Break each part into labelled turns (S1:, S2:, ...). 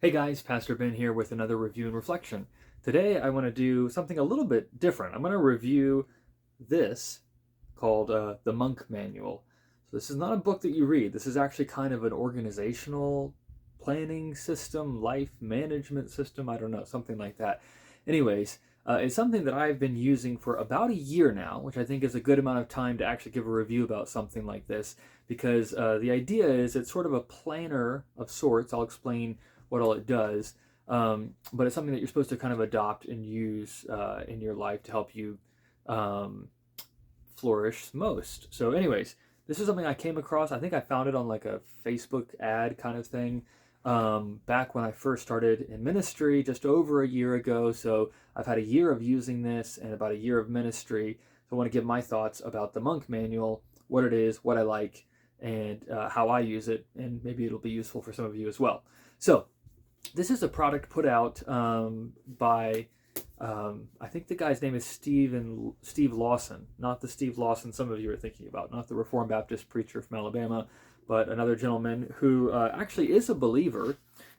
S1: Hey guys, Pastor Ben here with another review and reflection. Today I want to do something a little bit different. I'm going to review this called the Monk Manual. So this is not a book that you read. This is actually kind of an organizational planning system, life management system. I don't know, something like that. Anyways, it's something that I've been using for about a year now, which I think is a good amount of time to actually give a review about something like this because the idea is it's sort of a planner of sorts. I'll explain what all it does. But it's something that you're supposed to kind of adopt and use in your life to help you um, flourish most. So, anyways, this is something I came across. I think I found it on like a Facebook ad kind of thing back when I first started in ministry just over a year ago. So, I've had a year of using this and about a year of ministry. So, I want to give my thoughts about the Monk Manual, what it is, what I like, and how I use it. And maybe it'll be useful for some of you as well. So, this is a product put out by I think the guy's name is Steve Lawson, not the Steve Lawson some of you are thinking about, not the Reformed Baptist preacher from Alabama, but another gentleman who actually is a believer.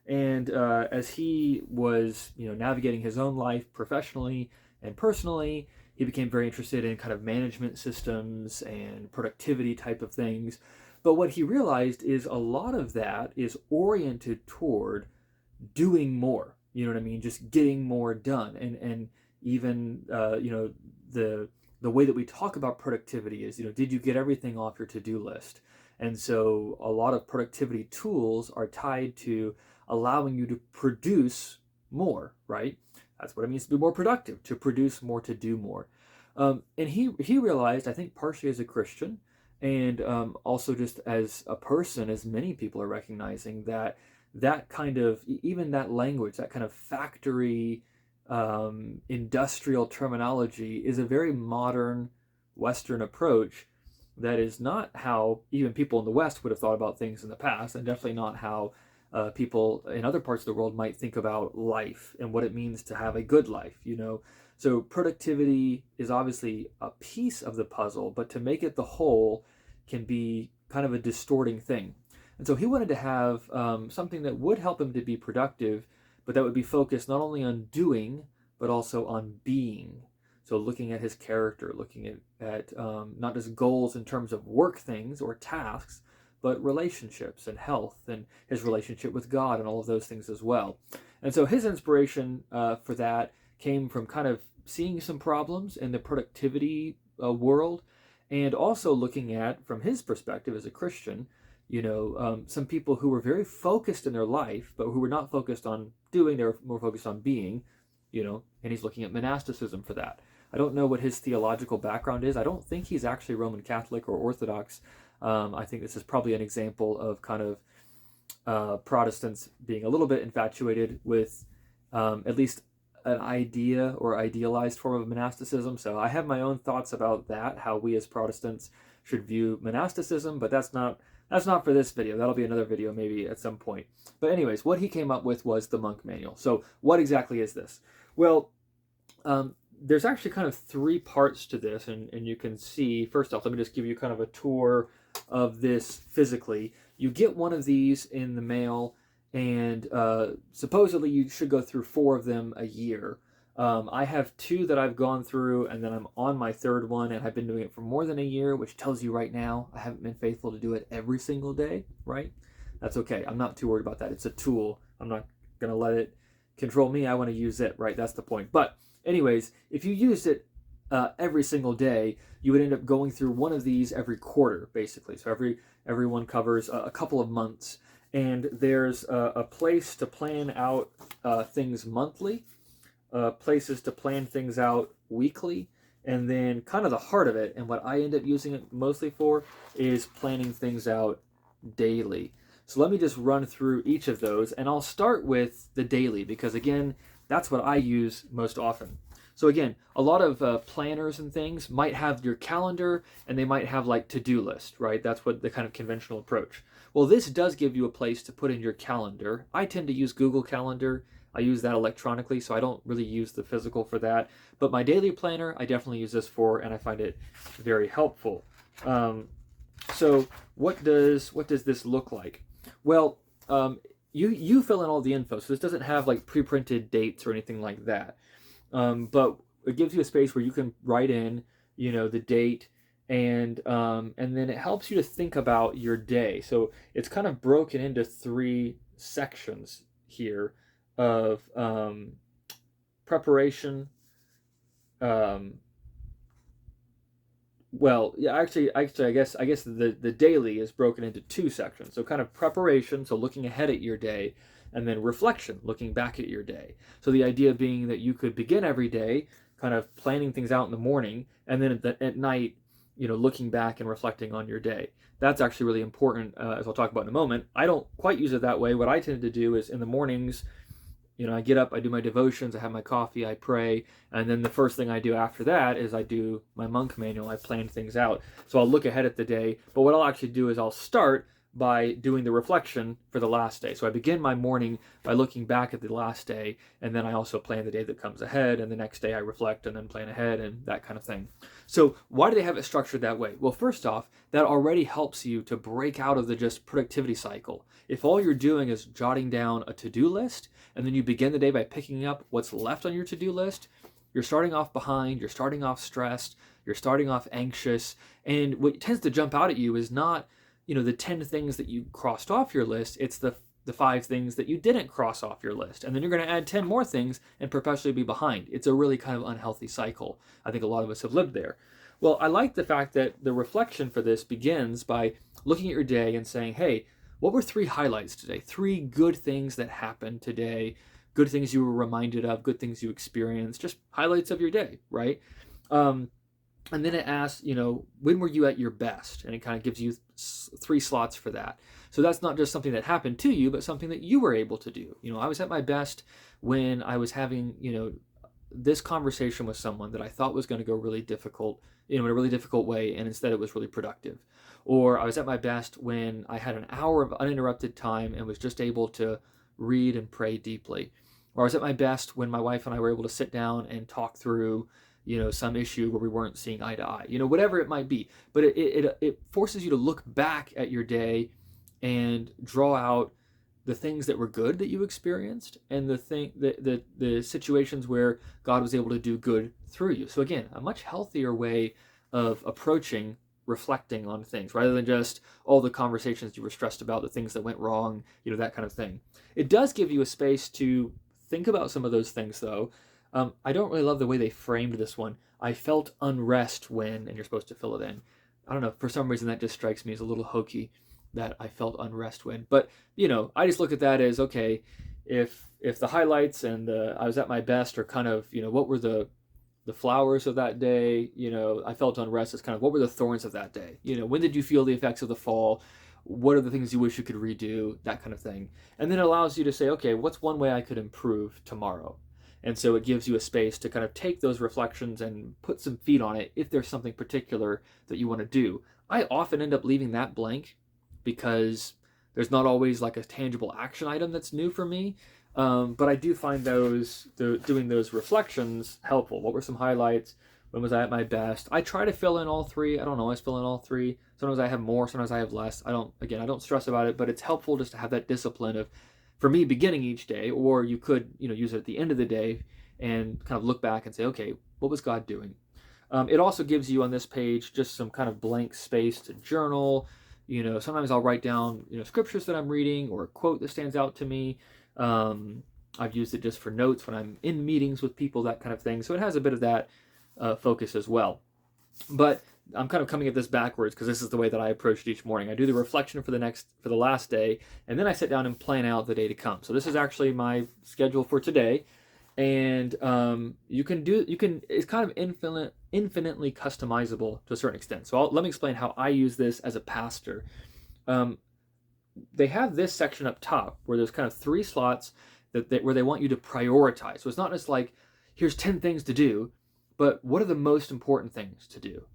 S1: And as he was, navigating his own life professionally and personally, he became very interested in kind of management systems and productivity type of things. But what he realized is a lot of that is oriented toward doing more. You know what I mean? Just getting more done, and even the way that we talk about productivity is, did you get everything off your to-do list? And so a lot of productivity tools are tied to allowing you to produce more, right? That's what it means to be more productive, to produce more, to do more. And he realized, I think partially as a Christian, and also just as a person, as many people are recognizing that kind of, even that language, that kind of factory industrial terminology is a very modern Western approach that is not how even people in the West would have thought about things in the past, and definitely not how people in other parts of the world might think about life and what it means to have a good life. So productivity is obviously a piece of the puzzle, but to make it the whole can be kind of a distorting thing. And so he wanted to have something that would help him to be productive, but that would be focused not only on doing, but also on being. So looking at his character, looking at not just goals in terms of work things or tasks, but relationships and health and his relationship with God and all of those things as well. And so his inspiration for that came from kind of seeing some problems in the productivity world, and also looking at, from his perspective as a Christian, some people who were very focused in their life, but who were not focused on doing, they were more focused on being, and he's looking at monasticism for that. I don't know what his theological background is. I don't think he's actually Roman Catholic or Orthodox. I think this is probably an example of kind of Protestants being a little bit infatuated with at least an idea or idealized form of monasticism. So I have my own thoughts about that, how we as Protestants should view monasticism, but that's not for this video. That'll be another video maybe at some point. But anyways, what he came up with was the Monk Manual. So what exactly is this? Well, there's actually kind of three parts to this, and you can see, first off, let me just give you kind of a tour of this physically. You get one of these in the mail, and supposedly you should go through 4 of them a year. I have 2 that I've gone through, and then I'm on my 3rd one, and I've been doing it for more than a year, which tells you right now I haven't been faithful to do it every single day, right? That's okay. I'm not too worried about that. It's a tool. I'm not going to let it control me. I want to use it, right? That's the point. But anyways, if you used it every single day, you would end up going through one of these every quarter, basically. So every one covers a couple of months. And there's a place to plan out things monthly, places to plan things out weekly, and then kind of the heart of it, and what I end up using it mostly for, is planning things out daily. So let me just run through each of those, and I'll start with the daily, because again, that's what I use most often. So again, a lot of planners and things might have your calendar, and they might have like to-do list, right? That's what the kind of conventional approach. Well, this does give you a place to put in your calendar. I tend to use Google Calendar. I use that electronically, so I don't really use the physical for that. But my daily planner, I definitely use this for, and I find it very helpful. So what does this look like? Well, you fill in all the info. So this doesn't have like pre-printed dates or anything like that. But it gives you a space where you can write in, the date, and then it helps you to think about your day. So it's kind of broken into three sections here of preparation. Um, well, yeah, actually, I guess the daily is broken into two sections. So kind of preparation, so looking ahead at your day, and then reflection, looking back at your day. So the idea being that you could begin every day kind of planning things out in the morning, and then at night, looking back and reflecting on your day. That's actually really important, as I'll talk about in a moment. I don't quite use it that way. What I tend to do is in the mornings, I get up, I do my devotions, I have my coffee, I pray, and then the first thing I do after that is I do my monk manual. I plan things out. So I'll look ahead at the day, but what I'll actually do is I'll start by doing the reflection for the last day. So I begin my morning by looking back at the last day, and then I also plan the day that comes ahead, and the next day I reflect and then plan ahead and that kind of thing. So why do they have it structured that way? Well, first off, that already helps you to break out of the just productivity cycle. If all you're doing is jotting down a to-do list, and then you begin the day by picking up what's left on your to-do list, you're starting off behind, you're starting off stressed, you're starting off anxious, and what tends to jump out at you is not the 10 things that you crossed off your list, it's the 5 things that you didn't cross off your list. And then you're going to add 10 more things and perpetually be behind. It's a really kind of unhealthy cycle. I think a lot of us have lived there. Well, I like the fact that the reflection for this begins by looking at your day and saying, hey, what were 3 highlights today? 3 good things that happened today, good things you were reminded of, good things you experienced, just highlights of your day, right? And then it asks, when were you at your best? And it kind of gives you 3 slots for that. So that's not just something that happened to you, but something that you were able to do. I was at my best when I was having, this conversation with someone that I thought was going to go really difficult, in a really difficult way, and instead it was really productive. Or I was at my best when I had an hour of uninterrupted time and was just able to read and pray deeply. Or I was at my best when my wife and I were able to sit down and talk through some issue where we weren't seeing eye to eye, whatever it might be. But it forces you to look back at your day and draw out the things that were good that you experienced and the situations where God was able to do good through you. So again, a much healthier way of approaching reflecting on things rather than just all the conversations you were stressed about, the things that went wrong, that kind of thing. It does give you a space to think about some of those things though. I don't really love the way they framed this one. I felt unrest when, and you're supposed to fill it in. I don't know, for some reason that just strikes me as a little hokey, that I felt unrest when. But, I just look at that as, okay, if the highlights and I was at my best are kind of, what were the flowers of that day, I felt unrest as kind of what were the thorns of that day? When did you feel the effects of the fall? What are the things you wish you could redo? That kind of thing. And then it allows you to say, okay, what's one way I could improve tomorrow? And so it gives you a space to kind of take those reflections and put some feet on it if there's something particular that you want to do. I often end up leaving that blank because there's not always like a tangible action item that's new for me. But I do find doing those reflections helpful. What were some highlights? When was I at my best? I try to fill in all 3. I don't always fill in all 3. Sometimes I have more, sometimes I have less. I don't stress about it, but it's helpful just to have that discipline of, for me, beginning each day, or you could, use it at the end of the day and kind of look back and say, okay, what was God doing? It also gives you on this page just some kind of blank space to journal. Sometimes I'll write down, scriptures that I'm reading or a quote that stands out to me. I've used it just for notes when I'm in meetings with people, that kind of thing. So it has a bit of that focus as well. But I'm kind of coming at this backwards because this is the way that I approached each morning. I do the reflection for the last day, and then I sit down and plan out the day to come. So this is actually my schedule for today, and it's kind of infinitely customizable to a certain extent. So let me explain how I use this as a pastor. They have this section up top where there's kind of 3 slots where they want you to prioritize. So it's not just like here's 10 things to do, but what are the most important things to do?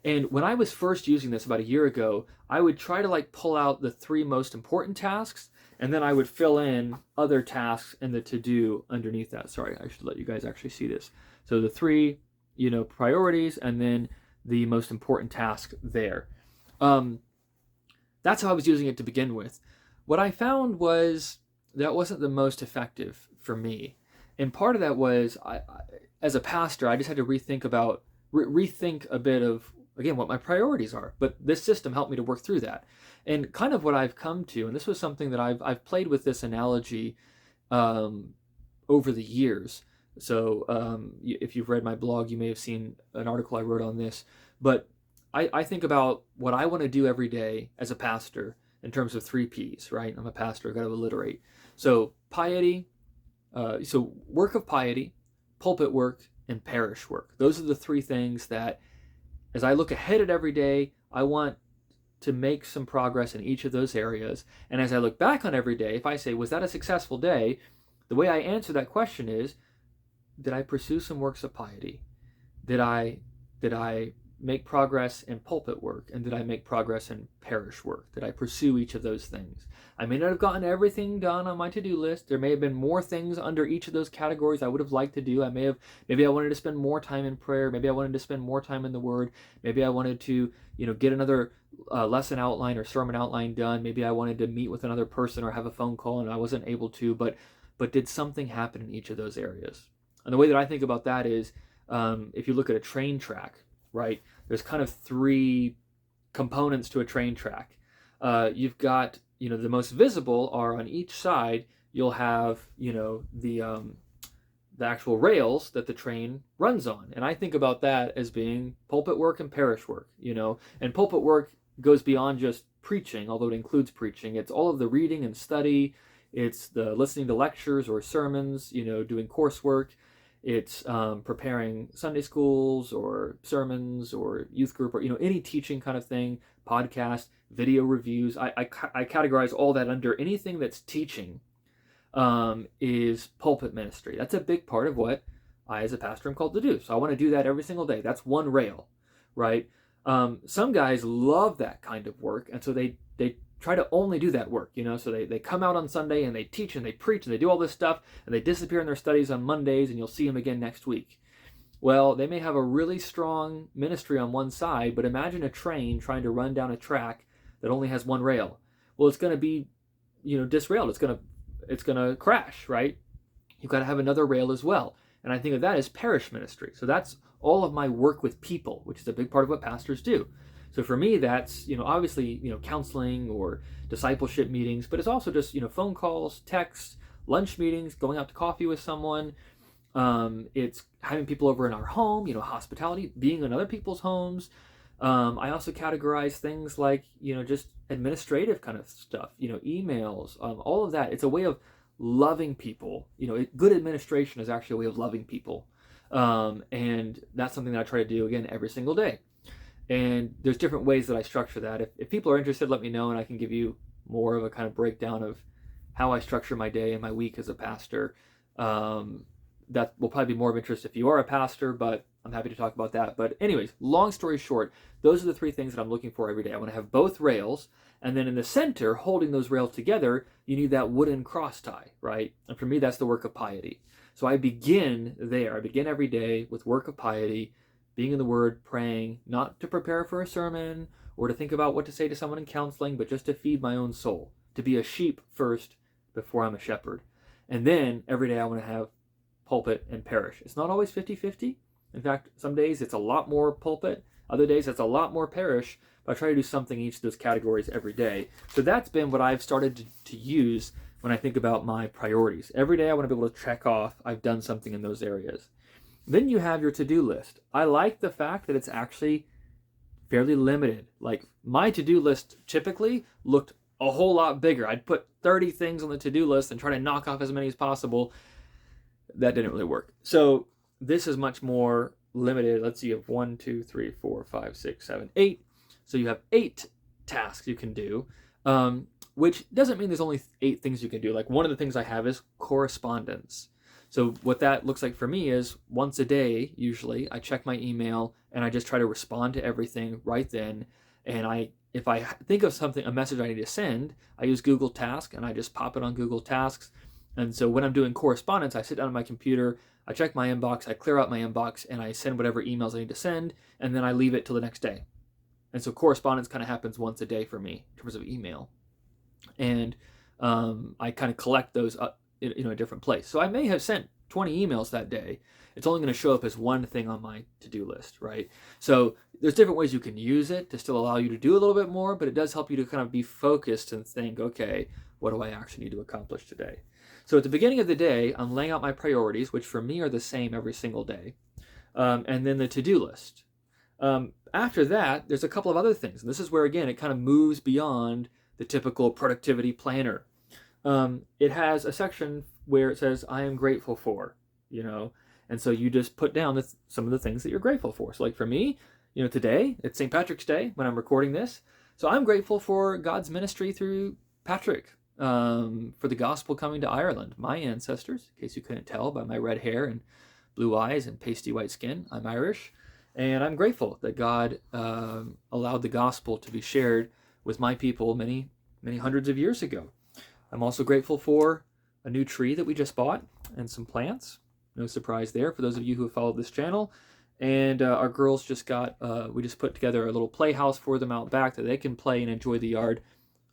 S1: And when I was first using this about a year ago, I would try to pull out the 3 most important tasks, and then I would fill in other tasks in the to-do underneath that. Sorry, I should let you guys actually see this. So the 3, priorities, and then the most important task there. That's how I was using it to begin with. What I found was that wasn't the most effective for me. And part of that was as a pastor, I just had to rethink a bit of, again, what my priorities are. But this system helped me to work through that. And kind of what I've come to, and this was something that I've played with this analogy um, over the years. So if you've read my blog, you may have seen an article I wrote on this. But I think about what I want to do every day as a pastor in terms of 3 P's, right? I'm a pastor, I've got to alliterate. So piety, so work of piety, pulpit work, and parish work. Those are the 3 things that, as I look ahead at every day, I want to make some progress in each of those areas. And as I look back on every day, if I say, was that a successful day? The way I answer that question is, did I pursue some works of piety? Did I make progress in pulpit work? And did I make progress in parish work? Did I pursue each of those things? I may not have gotten everything done on my to-do list. There may have been more things under each of those categories I would have liked to do. Maybe I wanted to spend more time in prayer. Maybe I wanted to spend more time in the Word. Maybe I wanted to, get another lesson outline or sermon outline done. Maybe I wanted to meet with another person or have a phone call and I wasn't able to, but did something happen in each of those areas? And the way that I think about that is, if you look at a train track, right, there's kind of 3 components to a train track. You've got, the most visible are on each side. You'll have, the actual rails that the train runs on. And I think about that as being pulpit work and parish work, and pulpit work goes beyond just preaching, although it includes preaching. It's all of the reading and study. It's the listening to lectures or sermons, doing coursework. It's preparing Sunday schools or sermons or youth group or, any teaching kind of thing, podcast, video reviews. I categorize all that under anything that's teaching is pulpit ministry. That's a big part of what I, as a pastor, am called to do. So I want to do that every single day. That's one rail, right? Some guys love that kind of work, and so they try to only do that work, so they come out on Sunday and they teach and they preach and they do all this stuff and they disappear in their studies on Mondays and you'll see them again next week. Well, they may have a really strong ministry on one side, but imagine a train trying to run down a track that only has one rail. Well, it's going to be, disrailed. It's going to crash, right? You've got to have another rail as well. And I think of that as parish ministry. So that's all of my work with people, which is a big part of what pastors do. So for me, that's, obviously, counseling or discipleship meetings, but it's also just, phone calls, texts, lunch meetings, going out to coffee with someone. It's having people over in our home, hospitality, being in other people's homes. I also categorize things like, just administrative kind of stuff, emails, all of that. It's a way of loving people. Good administration is actually a way of loving people. And that's something that I try to do, again, every single day. And there's different ways that I structure that. If people are interested, let me know, and I can give you more of a kind of breakdown of how I structure my day and my week as a pastor. That will probably be more of interest if you are a pastor, but I'm happy to talk about that. But anyways, long story short, those are the 3 things that I'm looking for every day. I want to have both rails, and then in the center, holding those rails together, you need that wooden cross tie, right? And for me, that's the work of piety. So I begin there. I begin every day with work of piety, being in the Word, praying, not to prepare for a sermon or to think about what to say to someone in counseling, but just to feed my own soul, to be a sheep first before I'm a shepherd. And then every day I want to have pulpit and parish. It's not always 50-50. In fact, some days it's a lot more pulpit. Other days it's a lot more parish. But I try to do something in each of those categories every day. So that's been what I've started to use when I think about my priorities. Every day I want to be able to check off I've done something in those areas. Then you have your to-do list. I like the fact that it's actually fairly limited. Like, my to-do list typically looked a whole lot bigger. I'd put 30 things on the to-do list and try to knock off as many as possible. That didn't really work. So this is much more limited. Let's see, you have 1, 2, 3, 4, 5, 6, 7, 8. So you have 8 tasks you can do, which doesn't mean there's only 8 things you can do. Like, one of the things I have is correspondence. So what that looks like for me is once a day, usually, I check my email and I just try to respond to everything right then. And if I think of something, a message I need to send, I use Google Tasks and I just pop it on Google Tasks. And so when I'm doing correspondence, I sit down on my computer, I check my inbox, I clear out my inbox, and I send whatever emails I need to send, and then I leave it till the next day. And so correspondence kind of happens once a day for me in terms of email. And I kind of collect those up in a different place. So I may have sent 20 emails that day. It's only going to show up as one thing on my to-do list, right? So there's different ways you can use it to still allow you to do a little bit more, but it does help you to kind of be focused and think, okay, what do I actually need to accomplish today? So at the beginning of the day, I'm laying out my priorities, which for me are the same every single day, and then the to-do list. After that, there's a couple of other things, and this is where, again, it kind of moves beyond the typical productivity planner. It has a section where it says, I am grateful for, and so you just put down some of the things that you're grateful for. So like for me, today, it's St. Patrick's Day when I'm recording this. So I'm grateful for God's ministry through Patrick, for the gospel coming to Ireland. My ancestors, in case you couldn't tell by my red hair and blue eyes and pasty white skin, I'm Irish. And I'm grateful that God allowed the gospel to be shared with my people many, many hundreds of years ago. I'm also grateful for a new tree that we just bought and some plants. No surprise there for those of you who have followed this channel. And our girls just we just put together a little playhouse for them out back that they can play and enjoy the yard.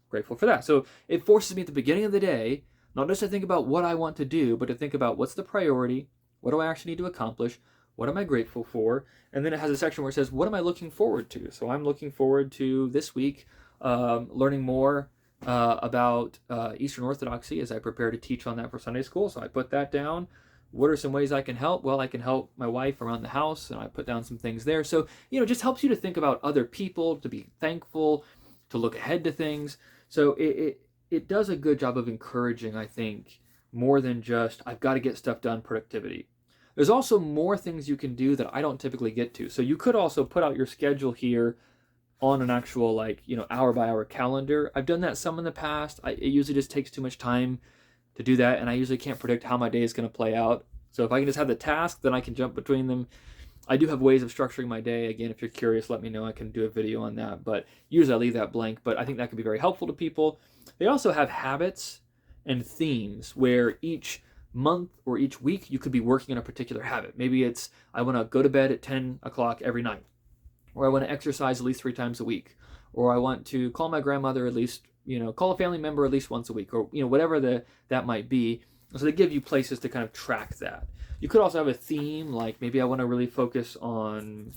S1: Grateful for that. So it forces me at the beginning of the day, not just to think about what I want to do, but to think about what's the priority, what do I actually need to accomplish, what am I grateful for, and then it has a section where it says, what am I looking forward to? So I'm looking forward to this week learning more about Eastern Orthodoxy as I prepare to teach on that for Sunday school. So I put that down. What are some ways I can help? Well, I can help my wife around the house, and I put down some things there. So, it just helps you to think about other people, to be thankful, to look ahead to things. So it does a good job of encouraging, I think, more than just, I've got to get stuff done, productivity. There's also more things you can do that I don't typically get to. So you could also put out your schedule here on an actual hour by hour calendar. I've done that some in the past. It usually just takes too much time to do that, and I usually can't predict how my day is going to play out. So if I can just have the task, then I can jump between them. I do have ways of structuring my day. Again, if you're curious, let me know. I can do a video on that. But usually I leave that blank, but I think that can be very helpful to people. They also have habits and themes where each month or each week you could be working on a particular habit. Maybe it's, I want to go to bed at 10 o'clock every night, or I want to exercise at least 3 times a week, or I want to call my grandmother at least, call a family member at least once a week, or whatever that might be. So they give you places to kind of track that. You could also have a theme, like maybe I want to really focus on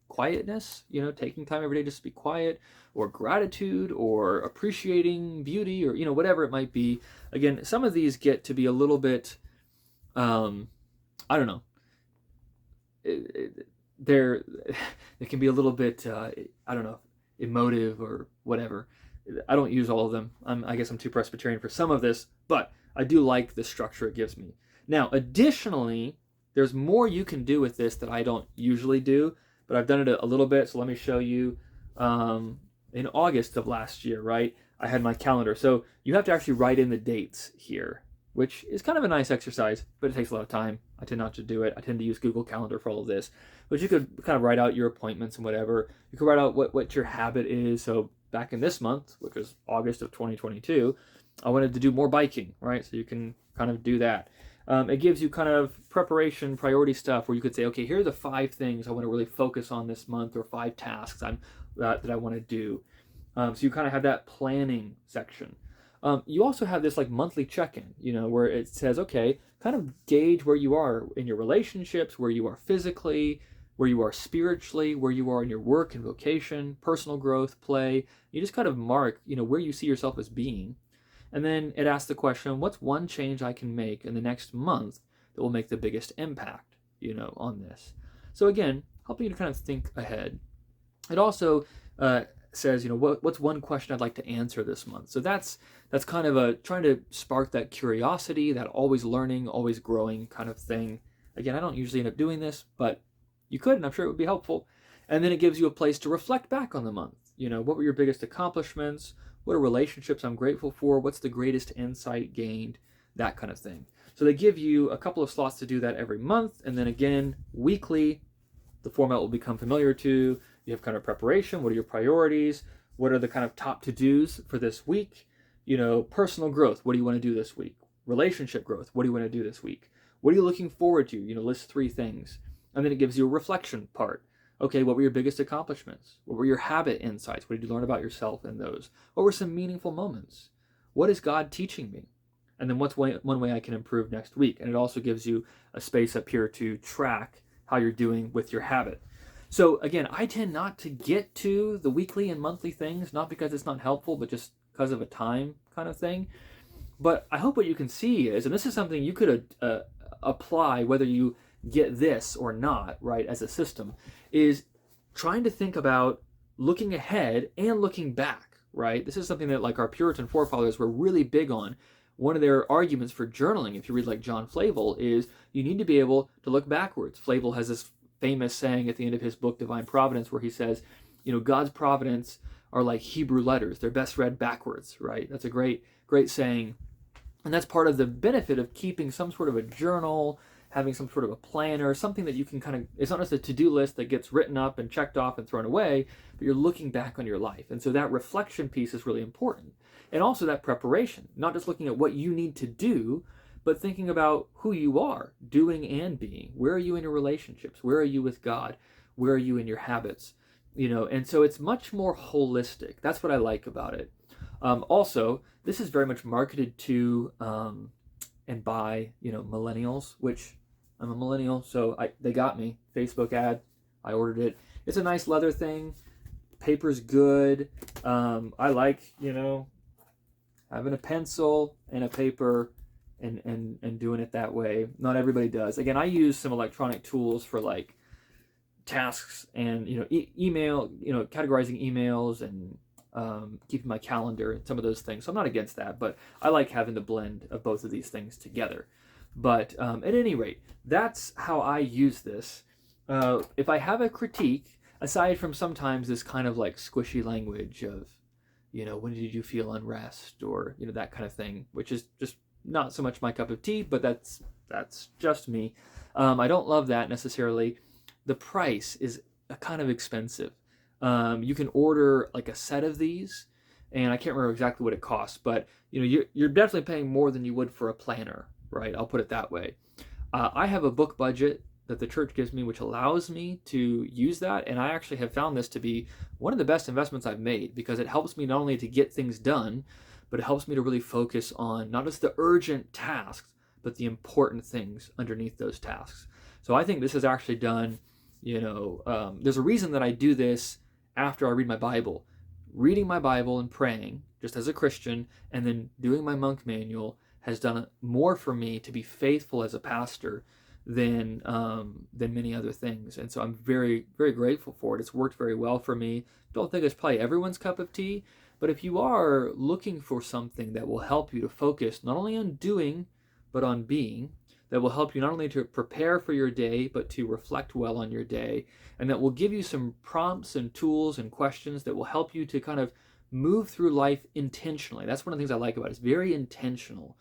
S1: quietness, taking time every day just to be quiet, or gratitude, or appreciating beauty, or whatever it might be. Again, some of these get to be a little bit, I don't know. They can be a little bit, I don't know, emotive or whatever. I don't use all of them. I guess I'm too Presbyterian for some of this, but I do like the structure it gives me. Now, additionally, there's more you can do with this that I don't usually do, but I've done it a little bit. So let me show you. In August of last year, right, I had my calendar. So you have to actually write in the dates here, which is kind of a nice exercise, but it takes a lot of time. I tend not to do it. I tend to use Google Calendar for all of this. But you could kind of write out your appointments and whatever. You could write out what your habit is. So back in this month, which was August of 2022, I wanted to do more biking, right? So you can kind of do that. It gives you kind of preparation, priority stuff where you could say, okay, here are the 5 things I want to really focus on this month, or 5 tasks that I want to do. So you kind of have that planning section. You also have this like monthly check-in, where it says, okay, kind of gauge where you are in your relationships, where you are physically, where you are spiritually, where you are in your work and vocation, personal growth, play. You just kind of mark, where you see yourself as being. And then it asks the question, what's one change I can make in the next month that will make the biggest impact, on this? So again, helping you to kind of think ahead. It also says, what's one question I'd like to answer this month? So that's kind of trying to spark that curiosity, that always learning, always growing kind of thing. Again, I don't usually end up doing this, but you could, and I'm sure it would be helpful. And then it gives you a place to reflect back on the month. What were your biggest accomplishments? What are relationships I'm grateful for? What's the greatest insight gained? That kind of thing. So they give you a couple of slots to do that every month. And then again, weekly, the format will become familiar to. You have kind of preparation. What are your priorities? What are the kind of top to-dos for this week? Personal growth. What do you want to do this week? Relationship growth. What do you want to do this week? What are you looking forward to? List 3 things. And then it gives you a reflection part. Okay, what were your biggest accomplishments? What were your habit insights? What did you learn about yourself in those? What were some meaningful moments? what is God teaching me? And then what's one way I can improve next week? And it also gives you a space up here to track how you're doing with your habit. So again, I tend not to get to the weekly and monthly things, not because it's not helpful, but just because of a time kind of thing. But I hope what you can see is, and this is something you could apply whether you get this or not, right, as a system, is trying to think about looking ahead and looking back, right? This is something that like our Puritan forefathers were really big on. One of their arguments for journaling, if you read like John Flavel, is you need to be able to look backwards. Flavel has this famous saying at the end of his book, Divine Providence, where he says, God's providence are like Hebrew letters. They're best read backwards, right? That's a great saying. And that's part of the benefit of keeping some sort of a journal, having some sort of a planner, something that you can kind of, it's not just a to-do list that gets written up and checked off and thrown away, but you're looking back on your life. And so that reflection piece is really important. And also that preparation, not just looking at what you need to do, but thinking about who you are, doing and being. Where are you in your relationships? Where are you with God? Where are you in your habits? And so it's much more holistic. That's what I like about it. Also, this is very much marketed to and by millennials, which I'm a millennial, so they got me. Facebook ad, I ordered it. It's a nice leather thing. Paper's good. I like having a pencil and a paper and doing it that way. Not everybody does. Again, I use some electronic tools for like tasks and email, categorizing emails and keeping my calendar and some of those things. So I'm not against that, but I like having the blend of both of these things together. But at any rate, that's how I use this. If I have a critique, aside from sometimes this kind of like squishy language of, when did you feel unrest, or that kind of thing, which is just not so much my cup of tea, but that's just me. I don't love that necessarily. The price is kind of expensive. You can order like a set of these, and I can't remember exactly what it costs, but you're definitely paying more than you would for a planner, right? I'll put it that way. I have a book budget that the church gives me, which allows me to use that, and I actually have found this to be one of the best investments I've made, because it helps me not only to get things done, but it helps me to really focus on not just the urgent tasks, but the important things underneath those tasks. So I think this is actually done, there's a reason that I do this after I read my Bible. Reading my Bible and praying, just as a Christian, and then doing my monk manual has done more for me to be faithful as a pastor than many other things. And so I'm very, very grateful for it. It's worked very well for me. Don't think it's probably everyone's cup of tea, but if you are looking for something that will help you to focus not only on doing, but on being, that will help you not only to prepare for your day, but to reflect well on your day, and that will give you some prompts and tools and questions that will help you to kind of move through life intentionally. That's one of the things I like about it. It's very intentional,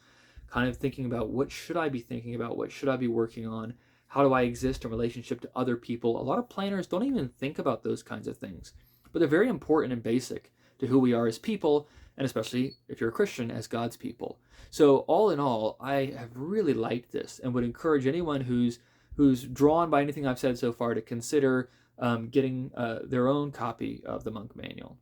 S1: kind of thinking about what should I be thinking about, what should I be working on, how do I exist in relationship to other people. A lot of planners don't even think about those kinds of things, but they're very important and basic to who we are as people, and especially if you're a Christian, as God's people. So all in all, I have really liked this, and would encourage anyone who's drawn by anything I've said so far to consider getting their own copy of the Monk Manual.